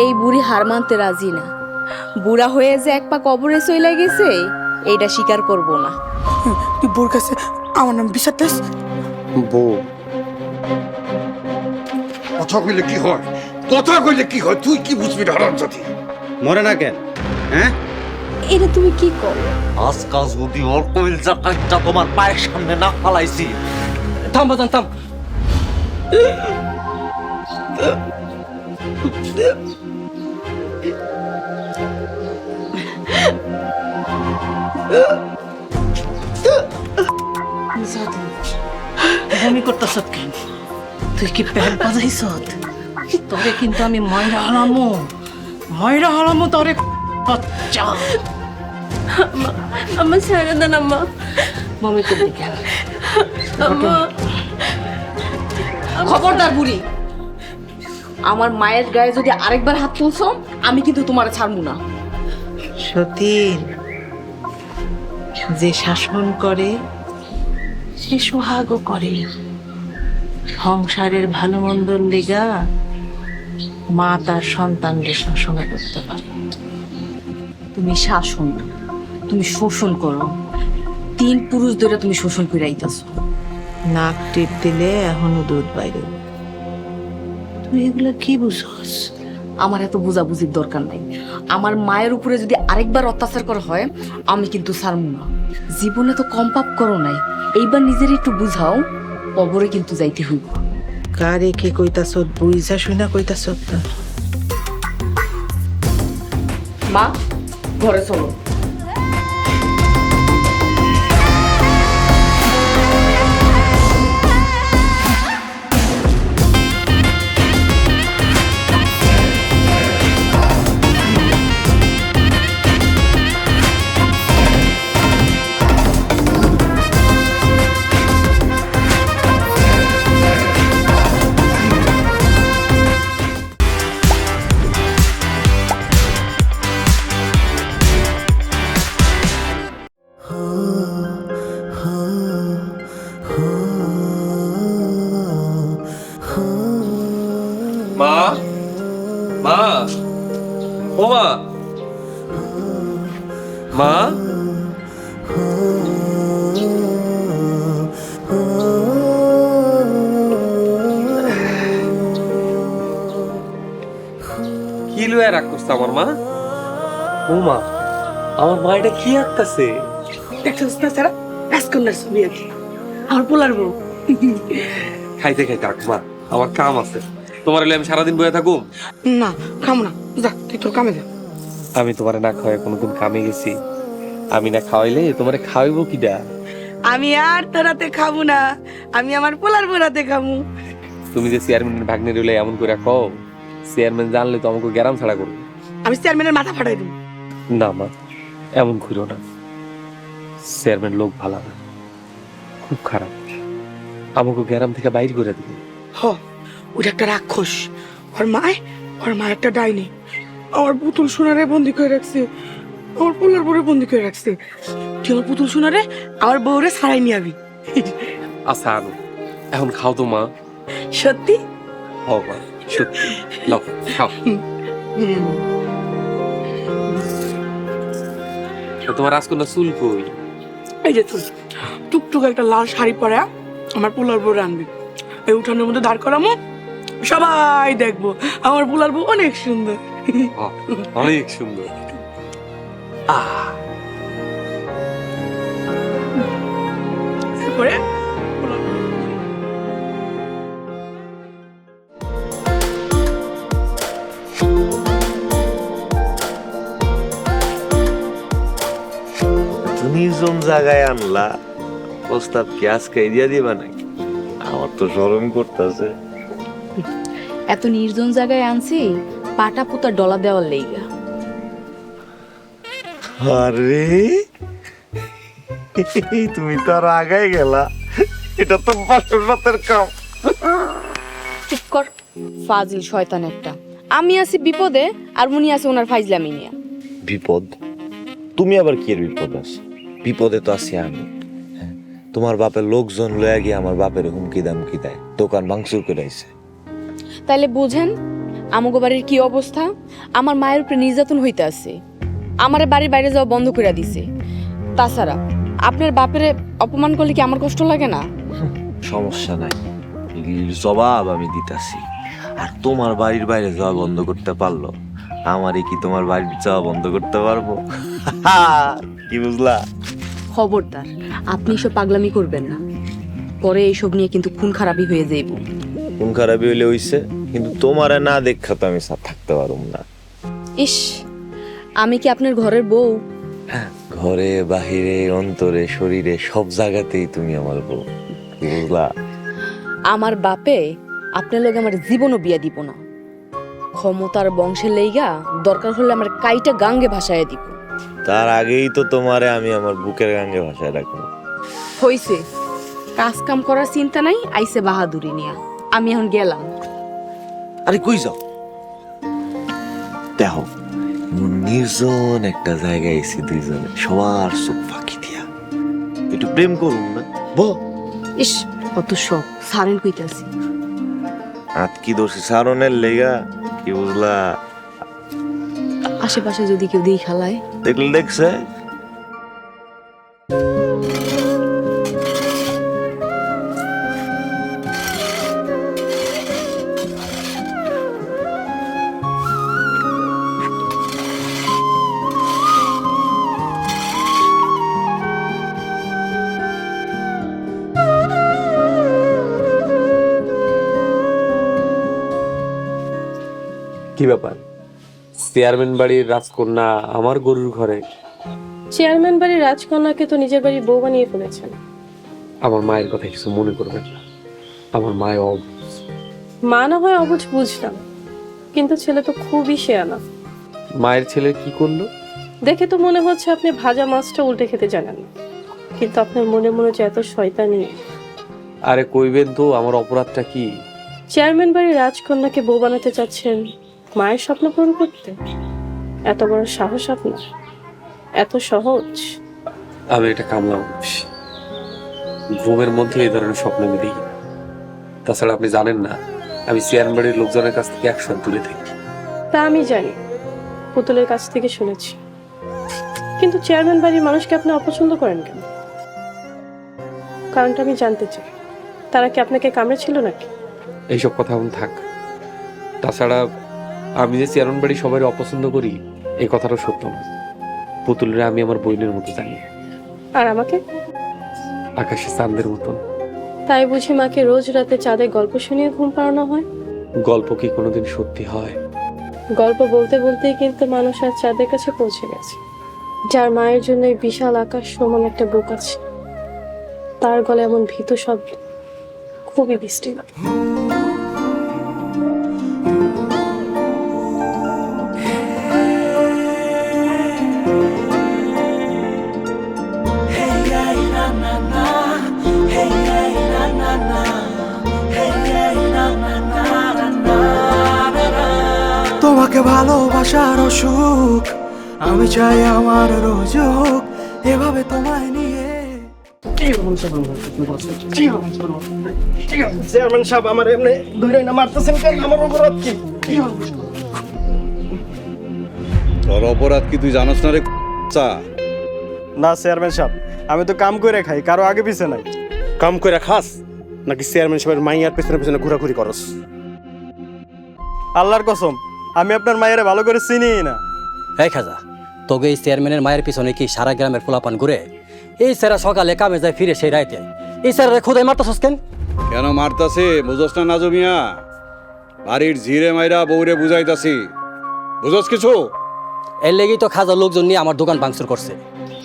এই বুড়ি হার মানতে রাজি না। বুড়া হয়ে যে এক পা কবরে চলে গেছে এইটা স্বীকার করব না। তুই বোর কাছে আমার নাম বিশ্বাস বউ কথা কইলে কি হয়, কথা কইলে কি হয়, তুই কি বুঝবি হারামজাদি? মরে না কেন? হ্যাঁ, এটা তুমি কি কর? আজকাল যদি ওর কবিলজা কাজটা তোমার পায়ের সামনে না ফালাইছি। থাম বাজান থাম। বমি করতেছ কেন? তুই কি প্যান্ট বাজাইছ? তরে কিন্তু আমি ময়রা হারামো তরে বাচ্চা। আমার ছেড়ে দেন আম্মা। বমি করবি কেন? খবরদার বুড়ি, আমার মায়ের গায়ে যদি আরেকবার হাত তুলছো আমি কিন্তু তোমার ছাড়বো না। সতীন, যে শাসন করে সে সোহাগও করে। সংসারের ভালো মন্দর লেগা মা তার সন্তানদের শাসন করতে পারে। তুমি শাসন না, তুমি শোষণ করো। 3 পুরুষ ধরে তুমি শোষণ করে আইতাছো। নাক টিপ দিলে এখনো দুধ বাইরে। তুই এগুলা কি বুঝস? আমার এত বুঝাবুঝির দরকার নাই। আমার মায়ের উপরে যদি আরেকবার অত্যাচার করা হয় আমি কিন্তু ছাড়বো না। জীবনে তো কম পাপ করো নাই, এইবার নিজের একটু বুঝাও। কবরে কিন্তু যাইতে হইব। কারে কি কইতাছ? বুঝা শুনা কইতাছ? মা, ঘরে চলো। মা, মা, ও মা, মা, কি লুয়া রাগ করছে আমার মা? ও মা, আমার মা এটা কি আঁকতেছে? দেখছিস না স্যার, রাজকন্যার ছবি আছে আমার পোলার বউ। খাইতে খাইতে আঁক মা, আমার কাম আছে। তোমার এলে আমি সারাদিন বয়ে থাকুম? না খামো না, যা তুই তোর কামে যা। আমি তোমারে না খাওয়াই কোনোদিন কামে গেছি? আমি না খাওয়াইলে তোমারে খাওয়াইবো কিডা? আমি আর তোর হাতে খাবো না, আমি আমার পোলার বউর হাতে খাবো। তুমি যে চেয়ারম্যানের ভাগ্নে রইলে এমন করে কও, চেয়ারম্যান জানলে তো আমাকে গ্যারাম ছাড়া করবে। আমি চেয়ারম্যানের মাথা ফাটাই দেবো। না মা, এমন করিও না। চেয়ারম্যান লোক ভালো না, খুব খারাপ। আমাকে গ্যারাম থেকে বাইর করে দিবে। হ, ওটা একটা রাক্ষস। ওর মা একটা ডাইনি। আমার পুতুল সোনারে বন্দি করে রাখছে, আমার পোলার বউরে বন্দি করে রাখছে। তুই আমার পুতুল সোনারে আমার বউরে ছাড়াই নিয়ে আবি। আচ্ছা আনো, এখন খাও তো মা। সত্যি? হ মা, সত্যি। লও, খাও। তা তোমার রাজকন্যা চুল কই? এই যে তুই টুকটুক একটা লাল শাড়ি পরে আমার পোলার বউরে আনবি, এই উঠানের মধ্যে দাঁড় করামো, সবাই দেখবো আমার পোলার বউ অনেক সুন্দর। অনেক সুন্দর। তারপরে নির্জন জায়গায় আনলা, প্রস্তাব কি আজকে দিয়া দিবা নাকি? আমার তো শরম করতেছে। এত নির্জন জায়গায় আনছি পাটা পুতা ডলা দেওয়ার লেগা। আরে তুমি তো আর আগাই গেলা, এটা তো বাসর রাতের কাম। চুপ কর, ফাজিল শয়তান একটা। আমি আছি বিপদে আর উনি আছে ওনার ফাইজলামি নিয়ে। বিপদ? তুমি আবার কি এর বিপদ আছে? বিপদে তো আছি আমি। হ্যাঁ, তোমার বাপের লোকজন লয়ে গিয়ে আমার বাপের হুমকি দামকি দেয়, দোকান ভাঙচুর করে আইছে। তাইলে বুঝেন আমগো বাড়ির কি অবস্থা। আমার মায়ের উপরে নির্যাতন হইতে আছে, আমারে বাড়ির বাইরে যাওয়া বন্ধ করে দিছে। তাছাড়া আপনার বাপেরে অপমান করলে কি আমার কষ্ট লাগে না? সমস্যা নাই, এগুলির জবাব আমি দিতাছি। আর তোমার বাড়ির বাইরে যাওয়া বন্ধ করতে পারলো, আমারই কি তোমার বাড়ির যাওয়া বন্ধ করতে পারবো? কি বুঝলা? খবরদার আপনি এসব পাগলামি করবেন না, পরে এইসব নিয়ে কিন্তু খুন খারাপই হয়ে যাইব। কোন খারাপই হইলে হইছে, কিন্তু তোমারে না দেখা তো আমি থাকতে পারুম না। ইস, আমি কি আপনার ঘরের বউ? ঘরে বাহিরে অন্তরে শরীরে সব জায়গাতেই তুমি আমার বউ। কি বুঝলা? আমার বাপে আপনার লগে আমার জীবনও বিয়া দিব না। ক্ষমতার বংশের লেগা দরকার হলে আমার কাইটা গাঙ্গে ভাসায় দিব। তার আগেই তো তোমারে আমি আমার বুকের গাঙ্গে ভাষায় রাখবো। হইছে, কাজ কাম করার চিন্তা নাই, আইসে বাহাদুরি নিয়া। আমি এখন গেলাম। আরে কই যাও? দেখো এমন নির্জন একটা জায়গায় এসে দুইজনে সবার চোখ ফাঁকি দিয়া একটু প্রেম করুন না। ইস, কত শখ সারেন কইতাছি। আতকি দোষী সারণের লেগা। কি বুঝলা? আশেপাশে যদি কেউ দিয়ে খেলায়। দেখলে দেখছে? কি ব্যাপার? চেয়ারম্যান বাড়ির রাজকন্যা আমার গরুর ঘরে। চেয়ারম্যান বাড়ির রাজকন্যাকে তো নিজের বাড়ির বউ বানিয়ে ফেলেছেন। আমার মায়ের কথা কিছু মনে করবেন না, আমার মায় মা না হয় অবুঝ বুঝলাম, কিন্তু ছেলে তো খুবই শেয়ানা। মায়ের ছেলে কি করলো? দেখে তো মনে হচ্ছে আপনি ভাজা মাছটা উল্টে খেতে জানেন না, কিন্তু আপনার মনে মনে যে এত শয়তানি। আরে কইবেন তো আমার অপরাধটা কি? চেয়ারম্যান বাড়ির রাজকন্যাকে বউ বানাতে চাচ্ছেন মায়ের স্বপ্ন পূরণ করতে? এত বড় সাহস আপনার? এত সহজ? আমি এটা কামলা মানুষ, ঘুমের মধ্যে এই ধরনের স্বপ্ন আমি দেখি না। তাছাড়া আপনি জানেন না আমি চেয়ারম্যান বাড়ির লোকজনের কাছ থেকে 100 দূরে থাকি। তা আমি জানি, পুতুলের কাছ থেকে শুনেছি। কিন্তু চেয়ারম্যান বাড়ির মানুষকে আপনি অপছন্দ করেন কেন? কারণটা আমি জানতে চাই। তারা কি আপনাকে কামড়েছিল নাকি? এইসব কথা এখন থাক। তাছাড়া আমি যে চেয়ারম্যান বাড়ি সবাই অপছন্দ করি এই কথাটা সত্য না। পুতুলের আমি আমার বইনের মতো জানি, আর আমাকে আকাশে চাঁদের মতন। তাই বুঝি মাকে রোজ রাতে চাঁদে গল্প শুনিয়ে ঘুম পাড়ানো হয়? গল্প কি কোনোদিন সত্যি হয়? গল্প বলতে বলতেই কিন্তু মানুষ আর চাঁদের কাছে পৌঁছে গেছে। যার মায়ের জন্য এই বিশাল আকাশ সমান একটা বুক আছে, তার গলে এমন ভীতু শব্দ খুবই বৃষ্টি। তোমাকে ভালোবাসার সুখ আমি চাই আমার রোজ হোক, এভাবে তোমায় নিয়ে। চেয়ারম্যান সাহেব আমার এমনি ধরে না মারতেছেন কেন? আমার অপরাধ কি? তোর অপরাধ কি তুই জানোস না রে? না চেয়ারম্যান সাহেব, আমি তো কাম করে খাই, কারো আগে পিছে নাই। কাম করে খাস নাকি চেয়ারম্যান সাহেবের মাইয়ার পেছনে পেছনে ঘোরাঘুরি করস? আল্লাহর কসম, আমি আপনার মায়ের ভালো করে চিনি না। এই খাজা, তোকে এই চেয়ারম্যানের মায়ের পিছনে কি সারা গ্রামের পোলাপান ঘুরে? এই স্যারা সকালে কামে যায়, ফিরে সেই রাইতে। এই স্যারা খোদাই মারতাছস কেন? কেন মারতাছে বুঝোস না নাজু মিয়া? বাড়ির ঝিরে মাইরা বউরে বুঝাইতাছি, বুঝোস কিছু? এর লেগেই তো খাজা লোকজন নিয়ে আমার দোকান ভাঙচুর করছে।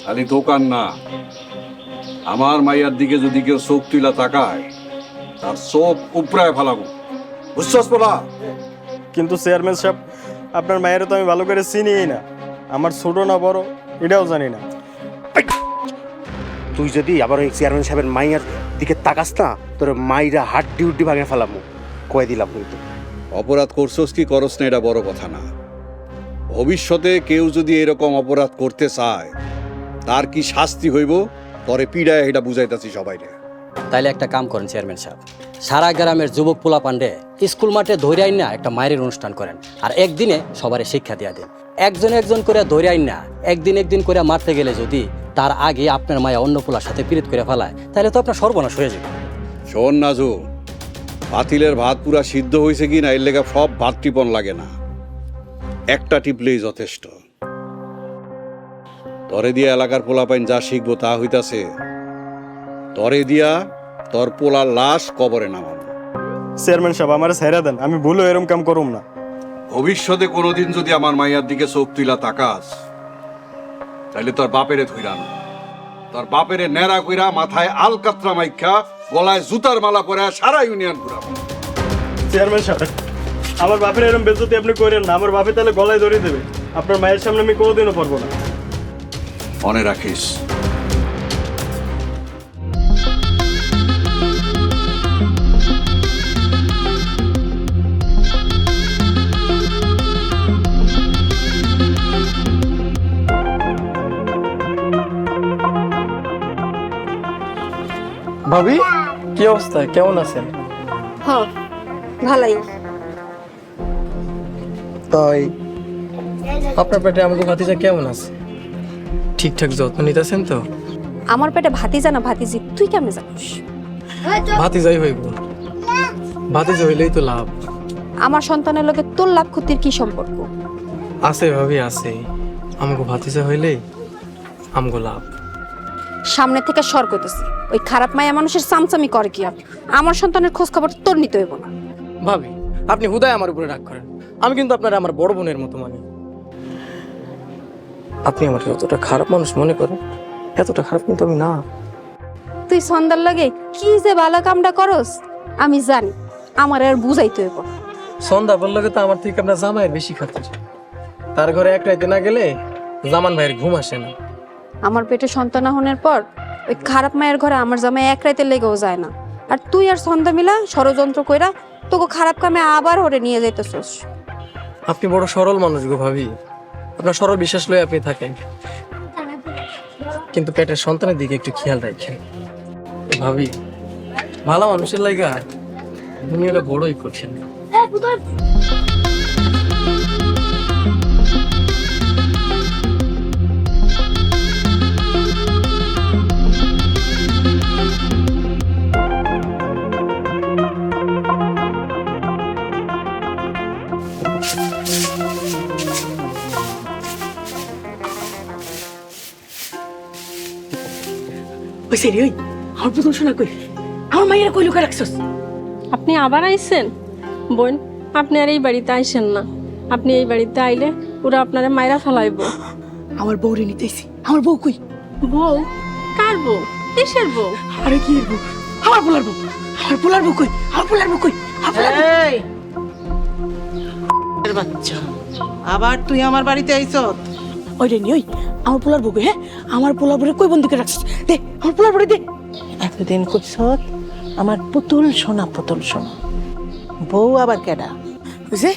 খালি দোকান না, আমার মাইয়ার দিকে যদি কেউ চোখ তুইলা তাকায় তার চোখ উপরায় ফেলাবো, বুঝছস বলা? কিন্তু চেয়ারম্যান সাহেব, আপনার মায়ের তো আমি ভালো করে চিনি না। আমার ছোট না বড় এটাও জানি না। তুই যদি আবার ওই চেয়ারম্যান সাহেবের মাইয়ার দিকে তাকাস না, তোর মাইরা হাড্ডি উড্ডি ভাঙে ফেলামু, কয়ে দিলাম কিন্তু। অপরাধ করছস কি করস না এটা বড় কথা না, ভবিষ্যতে কেউ যদি এরকম অপরাধ করতে চায় তার কি শাস্তি হইব তরে পিড়ায় এটা বুঝাইতাছি সবাইরে। তাইলে একটা কাম করেন চেয়ারম্যান সাহেব, সারা গ্রামের যুবক পোলা পান্ডে স্কুল মাঠে ধরে আইন না একটা মায়ের অনুষ্ঠান করেন, আর একদিনে সবারে শিক্ষা দিয়া দেন। একজন একজন করে ধরে আইন না একদিন করে মারতে গেলে যদি তার আগে আপনার মায়া অন্য পোলার সাথে পীড়িত করে ফেলায় তাহলে তো আপনার সর্বনাশ হয়ে যাবে। শোন নাজু, পাতিলের ভাত পুরা সিদ্ধ হয়েছে কি না এর লেগা সব ভাত টিপন লাগে না, একটা টিপলেই যথেষ্ট। তরে দিয়া এলাকার পোলাপাইন যা শিখবো তা হইতাছে তরে দিয়া তোর পোলার লাশ কবরে নামানো। চেয়ারম্যান সাহেব আমার ছেড়ে দেন, আমি ভুলও এরকম কাম করুম না। ভবিষ্যতে কোনোদিন যদি আমার মাইয়ার দিকে চোখ তুইলা তাকাস তাহলে তোর বাপেরে ধইরানো, তোর বাপেরে নেড়া কইরা মাথায় আলকাতরা মাইখা গলায় জুতার মালা পরে সারা ইউনিয়ন ঘুরাবো। চেয়ারম্যান সাহেব আমার বাপের এরকম বেজতি আপনি করেন না, আমার বাপে তাহলে গলায় ধরে দেবে। আপনার মায়ের সামনে আমি কোনোদিনও পারবো না। মনে রাখিস। ভাবি কি অবস্থা, কেমন আছেন? হ্যাঁ ভালাই। তাই আপনার পেটে আমাকে ভাতিজা কেমন আছে? ঠিকঠাক যত্ন নিতেছেন তো? আমার পেটে ভাতিজা না ভাতিজি তুই কেমনে জানিস? ভাতিজাই হইব, ভাতিজা হইলেই তো লাভ। আমার সন্তানের লোকে তোর লাভ ক্ষতির কি সম্পর্ক? আছে ভাবি আছে, আমাকে ভাতিজা হইলেই আমগো লাভ। সামনে থেকে সর করতেছি, ওই খারাপ মায়া মানুষের চামচামি করে কি? আমার সন্তানের খোঁজ খবর তোর নিতে হইব না। ভাবি আপনি হুদায় আমার উপরে রাগ করেন, আমি কিন্তু আপনার আমার বড় বোনের মতো মানি। আপনি আমার যতটা খারাপ মানুষ মনে করেন এতটা খারাপ কিন্তু আমি না। তুই সন্ধ্যার লাগে কি যে ভালো কামটা করস আমি জানি, আমার আর বুঝাইতে হইব না। সন্ধ্যা বললে তো আমার থেকে আপনার জামাইয়ের বেশি খাতির। তার ঘরে এক রাইতে না গেলে জামান ভাইয়ের ঘুম আসে না। আমার পেটে সন্তান হনের পর ওই খারাপ মায়ের ঘরে আমার জামাই এক রাইতে লেগেও যায় না, আর তুই আর সন্ধ্যা মিলা ষড়যন্ত্র কইরা তোকে খারাপ কামে আবার ওরে নিয়ে যাইতেছস। আপনি বড় সরল মানুষ গো ভাবি, আপনার সরল বিশ্বাস লয়ে আপনি থাকেন, কিন্তু পেটের সন্তানের দিকে একটু খেয়াল রাখেন ভাবি। ভালো মানুষের লাগা দুনিয়াটা বড়ই কঠিন। ওই সেরি ওই আমার পুতুল শোনা কই, আমার মাইয়ারা কই লুকা রাখছস? আপনি আবার আইছেন? বোন আপনি আর এই বাড়িতে আইছেন না, আপনি এই বাড়িতে আইলে ওরা আপনারে মাইরা ফেলাইবো। আমার বউরে নিতেছি, আমার বউ কই? বউ? কার বউ? কিসের বউ? আরে কি বউ? আমার পোলার বউ, আমার পোলার বউ কই? আমার পোলার বউ কই? বাচ্চা আবার তুই আমার বাড়িতে আইছ? ওই রে নি ওই আমার পোলার বউ কই? হ্যাঁ আমার পোলার বউরে কই বন্দি করে রাখছস? দে আমার পোলার বউরে দে। এতদিন কইছ আমার পুতুল সোনা, পুতুল সোনা। বউ আবার কেডা? বুঝে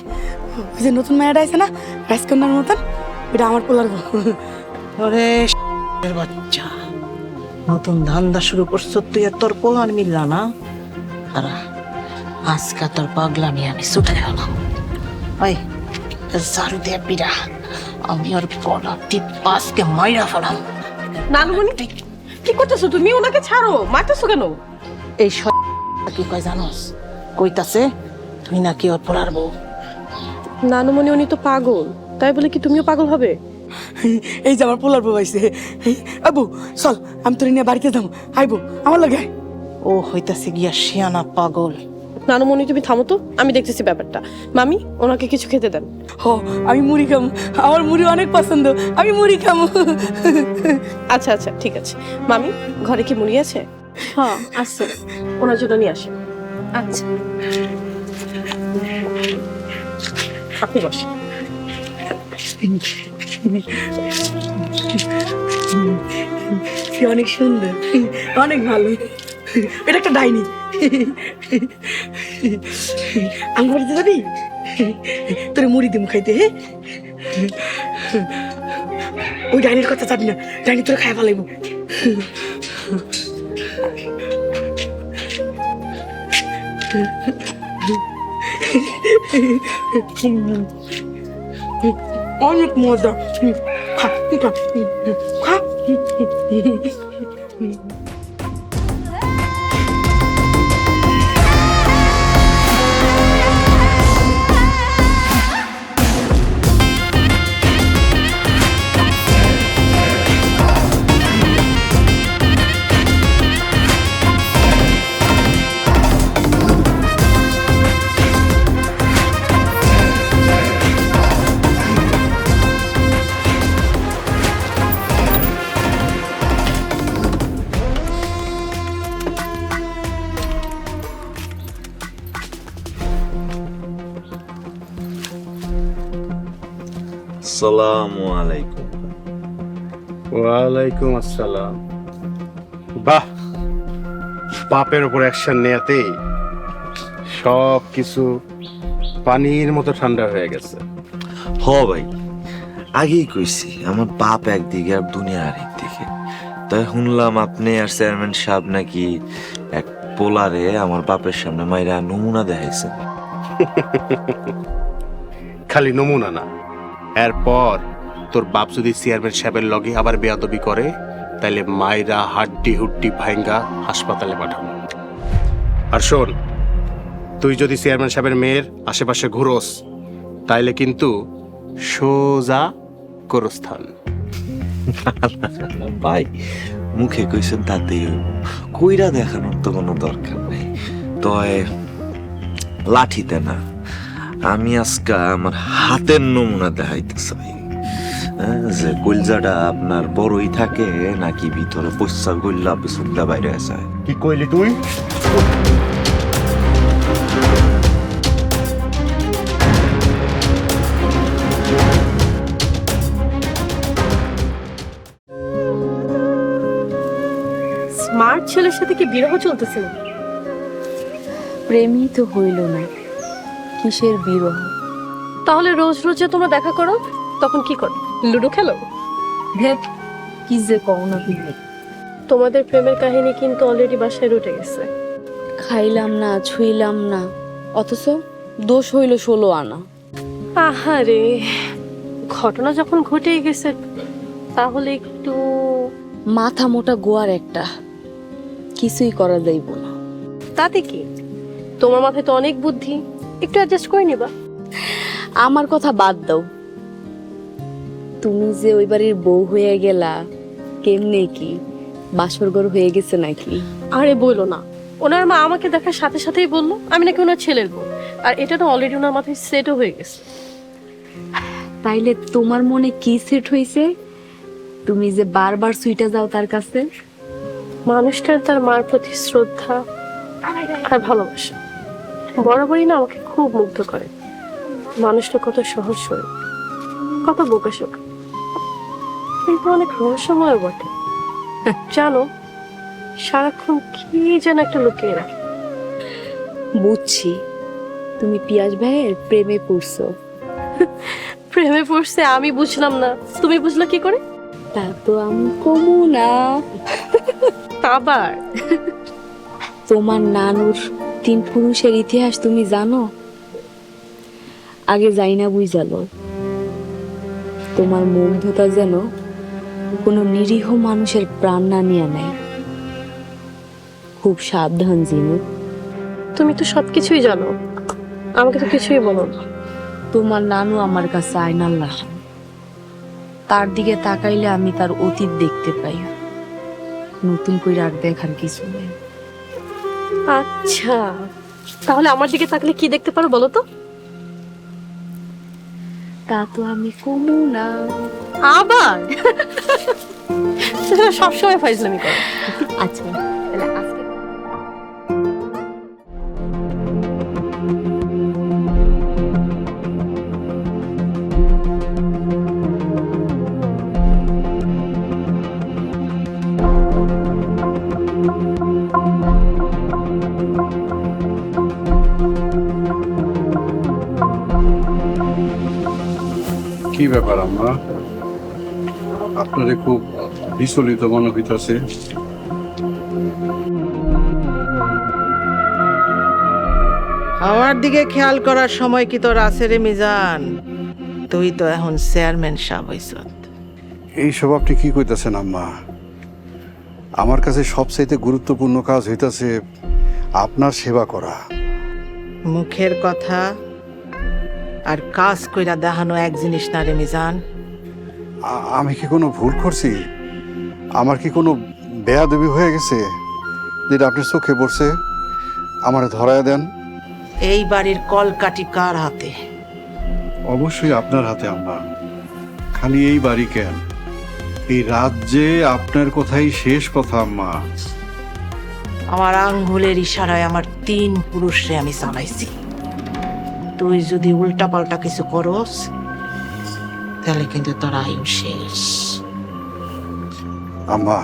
ওই যে নতুন মায়াটা আছে না রাজকন্যার মতন, এটা আমার পোলার বউ। ওরে বাচ্চা নতুন ধান্দা শুরু করছ তুই, আর তোর পোলার মিললা না। আর আজকে তোর পাগলামি আমি ছুটে গেলাম। ওই ঝাড়ু দিয়ে বিড়া, আমি ওর গলা টিপা আজকে মাইরা ফেলাম। নানুমণি কি করতেছো তুমি? ওনাকে ছাড়ো, মারতেছো কেন? এই কি কয় জানোস? কইতাছে তুই নাকি ওর পোলার বউ। নানুমণি উনি তো পাগল, তাই বলে কি তুমিও পাগল হবে? এই যে আমার পোলার বউ আইছে। আবু চল আমি তোর নিয়ে বাড়িতে যাবো, আইবো আমার লাগে। ও হইতাছে গিয়া শিয়ানা পাগল। নানুমণি তুমি থামো তো, আমি দেখতেছি ব্যাপারটা। মামি ওনাকে কিছু খেতে দেন। হ আমি মুড়ি খামু, আমার মুড়ি অনেক পছন্দ, আমি মুড়ি খামু। আচ্ছা আচ্ছা ঠিক আছে। মামি ঘরে কি মুড়ি আছে? হ্যাঁ আছে, ওনার জন্য নিয়ে আসি। আচ্ছা আপনি বসেন। সে অনেক সুন্দর, অনেক ভালো। এটা একটা ডাইনি। আমার বাড়িতে যাবি? তোর মুড়ি দিম খাইতে, হ্যাঁ? ওই ডাইনির কথা যাবি না, ডাইনি তোর খাই ফেলাইব। অনেক মজা। খা খা খা। আসসালামু আলাইকুম। ওয়ালাইকুম আসসালাম। বাহ, বাপের উপর অ্যাকশন নেয়াতেই সব কিছু পানির মতো ঠান্ডা হয়ে গেছে। হ ভাই, আগেই কইছি আমার বাপ একদিকে আর দুনিয়া আরেকদিকে। তাই শুনলাম আপনি আর চেয়ারম্যান সাহেব নাকি এক পোলারে আমার বাপের সামনে মাইরা নমুনা দেখাইছেন। খালি নমুনা না, এরপর তোর বাপ যদি চেয়ারম্যান সাহেবের লগে আবার বেয়াদবি করে তাইলে মাইরা হাড্ডি হুড্ডি ভাঙ্গা হাসপাতালে পাঠাবো। আর শোন, তুই যদি চেয়ারম্যান সাহেবের মেয়ের আশেপাশে ঘুরোস তাইলে কিন্তু সোজা গোরস্থান। ভাই মুখে কইছেন তাতেই হইব, কইরা দেখানোর তো কোনো দরকার নেই। তয় লাঠিতে না, আমি আজকে আমার হাতের নমুনা দেখাইতে চাই। যে কলজাটা আপনার বড়ই থাকে নাকি ভিতরে পয়সা গল্লা পিছনটা বাইরে আসে। কি কইলি তুই? স্মার্ট ছেলের সাথে কি বিরহ চলতেছে না? প্রেমই তো হইল না, কিসের বিরহ? তাহলে রোজ রোজ যে তোমরা দেখা করো তখন কি করো? লুডো খেলো? দেখ কি যে কও না তুমি। তোমাদের প্রেমের কাহিনী কিন্তু অলরেডি বাসায় রটে গেছে। খাইলাম না, ছুঁইলাম না, অথচ দোষ হইল 16 আনা। আহারে, ঘটনা যখন ঘটেই গেছে তাহলে একটু মাথা মোটা গোয়ার একটা, কিছুই করা যাইব না। তাতে কি, তোমার মাথায় তো অনেক বুদ্ধি, একটু অ্যাডজাস্ট করে নিবা। আমার কথা বাদ দাও, তুমি যে ওই বাড়ির বউ হয়ে গেলা, কেমনে কি বাসরঘর হয়ে গেছে নাকি? আরে বলো না, ওনার মা আমাকে দেখার সাথে সাথেই বললো আমি নাকি ওনার ছেলের বউ, আর এটা তো অলরেডি ওনার মাথায় সেটও হয়ে গেছে। তাইলে তোমার মনে কি সেট হইছে? তুমি যে বারবার সুইটা যাও তার কাছে। মানুষটার তার মার প্রতি শ্রদ্ধা আর ভালোবাসা বরাবরই না আমাকে খুব মুগ্ধ করে। মানুষটা কত সহজ সরল, কত বোকাশোকা, কিন্তু অনেক রহস্যময় বটে। জানো, সারাক্ষণ কি যেন একটা লুকিয়ে রাখে। বুঝছি, তুমি পিয়াস ভাইয়ের প্রেমে পড়ছো। প্রেমে পড়ছে আমি বুঝলাম না, তুমি বুঝলো কি করে? তা তো আমি কমু না। আবার তোমার নানুর 3 পুরুষের ইতিহাস তুমি জানো? আগে যাই না বুঝালো, তোমার মুগ্ধতা যেন কোনো নিরীহ মানুষের প্রাণ না নিয়ে নেয়। খুব সাবধান জিনু। তুমি তো সবকিছুই জানো, আমাকে তো কিছুই বলো না। তোমার নানু আমার কাছে আয়নাল্লাহ, তার দিকে তাকাইলে আমি তার অতীত দেখতে পাই, নতুন করে আর দেখার কিছু নেই। আচ্ছা, তাহলে আমার দিকে তাকলে কি দেখতে পারো বলো তো? তা তো আমি কমু না। আবার সবসময় ফাইজলামি করো। আচ্ছা তাহলে আজকে কি ব্যাপার আম্মা? আপনাদের খুব বিচলিত মনে হইতাছে। আমার দিকে খেয়াল করার সময় কি তোর আছে রে মিজান? তুই তো এখন চেয়ারম্যান সাহেব হইছ। এইসব আপনি কি কইতাছেন আম্মা? আমার কাছে সবচাইতে গুরুত্বপূর্ণ কাজ হইতাছে আপনার সেবা করা। মুখের কথা আর কাজ কইরা দেখানো এক জিনিস না রে মিজান। আমি কি কোনো ভুল করছি? আমার কি কোনো বেয়াদবি হয়ে গেছে যেটা আপনি চোখে পড়ছে? আমারে ধরায় দেন। এই বাড়ির কলকাঠি কার হাতে? অবশ্যই আপনার হাতে আম্মা। খালি এই বাড়ি কেন, এই রাজ্যে আপনার কথাই শেষ কথা আম্মা। আমার আঙ্গুলের ইশারায় আমার 3 পুরুষরে আমি চালাইছি। তুই যদি উল্টা পাল্টা কিছু করস তাহলে কিন্তু তোর আয়ু শেষ। আম্মা,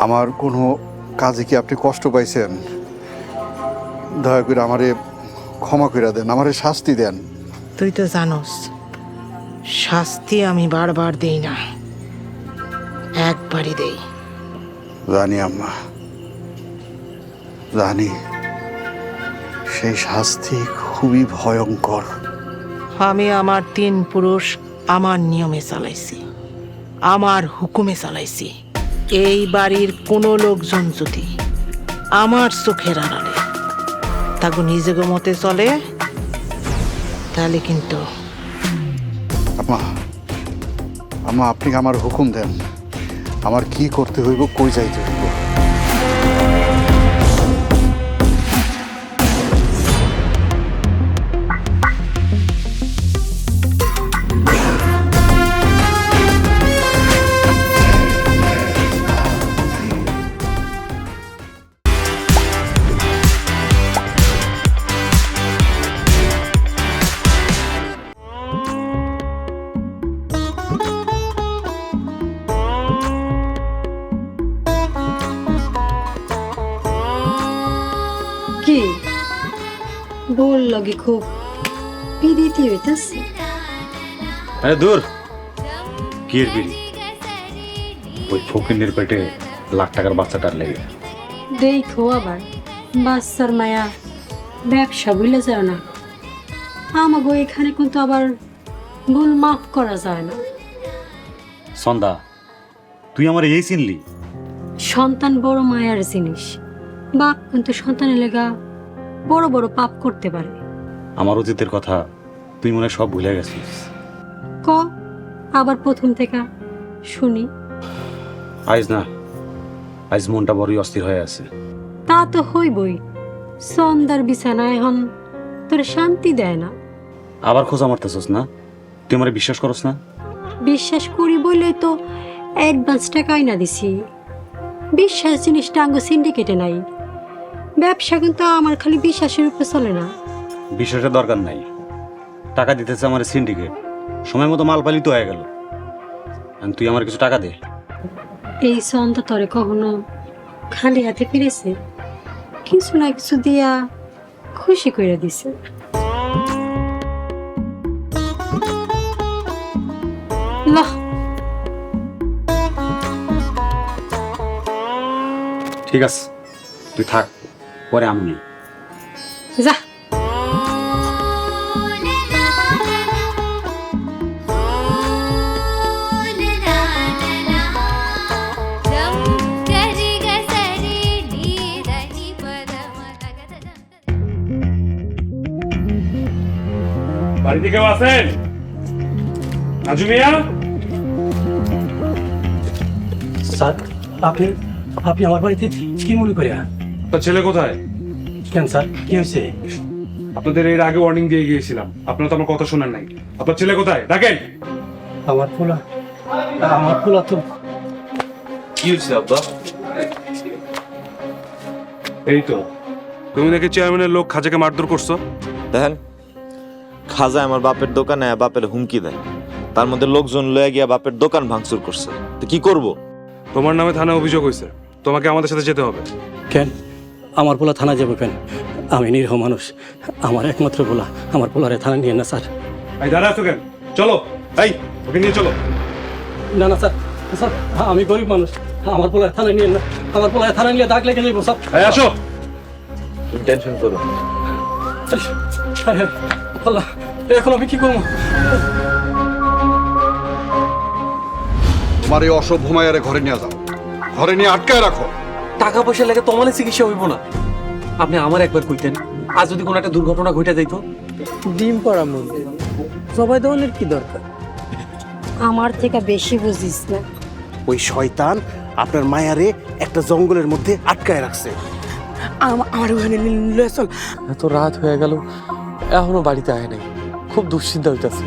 আমার কোনো কাজে কি আপনি কষ্ট পাইছেন? দয়া করে আমারে ক্ষমা করে দেন, আমারে শাস্তি দেন। তুই তো জানোস শাস্তি আমি বারবার দেই না, একবারই দেই। জানি আম্মা, জানি সেই শাস্তি খুবই ভয়ঙ্কর। আমি আমার 3 পুরুষ আমার নিয়মে চালাইছি, আমার হুকুমে চালাইছি। এই বাড়ির কোনো লোকজন যদি আমার চোখের আড়ালে তাকে নিজেকে মতে চলে তাহলে কিন্তু আম্মা, আম্মা আপনি আমার হুকুম দেন, আমার কি করতে হইব, কই যাইতে হইব। কি বল লাগে খুব পিড়িতি হইতাছে? আরে দূর কি এর বিড়ি? ওই ফকিনের পেটে লাখ টাকার বাচ্চাটার লেগে। দেখো আবার বাচ্চার মায়া ব্যবসা ভুলে যায় না। আমাগো এখানে কিন্তু আবার ভুল মাফ করা যায় না। সন্ধ্যা, তুই আমার এই চিনলি? সন্তান বড় মায়ার জিনিস। বাপ কিন্তু সন্তানের লেগা বড় বড় পাপ করতে পারে। আমার অতীতের কথা তুই মনে হয় সব ভুলে গেছিস। ক আবার প্রথম থেকে শুনি। আইজ না, আইজ মনটা বড়ই অস্থির হয়ে আছে। তা তো হইবই, সন্ধ্যার বিছানা এখন তোর শান্তি দেয় না। আবার খোঁজা মারতেছস না? তুই আমার বিশ্বাস করস না? বিশ্বাস করি বলেই তো অ্যাডভান্স টাকা আইনা দিছি। বিশ্বাস জিনিসটা আঙ্গ সিন্ডিকেটে নাই। ব্যবসা কিন্তু আমার খালি বিশ্বাসের উপর চলে না। বিশ্বাসের দরকার নাই, টাকা দিতেছে আমার সিন্ডিকেট। সময় মতো মাল পালিত হয়ে গেল, তুই আমার কিছু টাকা দে। এই সন্ধ্যা তরে কখনো খালি হাতে ফিরেছে? কিছু না কিছু দিয়া খুশি করে দিছে। লাহ, ঠিক আছে তুই থাক, পরে আমি নেই। যা। বাড়িতে কেউ আছেন? রাজু মিয়া? স্যার, আপনি আপনি আমার বাড়িতে কি মনে করিয়া? তোর ছেলে কোথায়? কেন স্যার, কি হয়েছে? আপনাদের এর আগে ওয়ার্নিং দিয়ে গিয়েছিলাম, আপনারা তো আমার কথা শোনেন নাই। আপনার ছেলে কোথায়? ডাকেন। আমার পোলা তো কি হয়েছে আব্বা? এই তো, তুমি নাকি চেয়ারম্যানের লোক খাজাকে মারধর করছো? দেখেন, খাজা আমার বাপের দোকানে বাপের হুমকি দেয়, তার মধ্যে লোকজন লয়ে গিয়া বাপের দোকান ভাঙচুর করছে। তো কি করব? তোমার নামে থানায় অভিযোগ হয়েছে, তোমাকে আমাদের সাথে যেতে হবে। কেন আমার পোলা থানা যাবো কেন? আমি নিরীহ মানুষ, আমার একমাত্র পোলা, আমার পোলারে থানা নিয়ে না স্যার। এই দাঁড়া আছো কেন? চলো এই ওকে নিয়ে চলো। না না স্যার, স্যার আমি গরিব মানুষ, আমার পোলায় থানায় নিয়ে না, আমার পোলায় থানায় নিয়ে দাগ লেগে যাবো স্যার। এই আসো। তুমি টেনশন করো না। আল্লাহ, এখন আমি কি করবো? তোমার এই অসভ্য মায়ারে ঘরে নিয়ে যাও, ঘরে নিয়ে আটকায় রাখো। টাকা পয়সা লেগে তোমার চিকিৎসা হইব না। আপনি আমার একবার কইতেন, আজ যদি কোনো একটা দুর্ঘটনা ঘটে যাইতো। ডিম পড়া মধ্যে সবাই দেওয়ানের কি দরকার? আমার থেকে বেশি বুঝিস না। ওই শয়তান আপনার মায়ারে একটা জঙ্গলের মধ্যে আটকায় রাখছে। আমার ওখানে লয়ে চল। এত রাত হয়ে গেল, এখনো বাড়িতে আয় নাই, খুব দুশ্চিন্তা হইতাছে।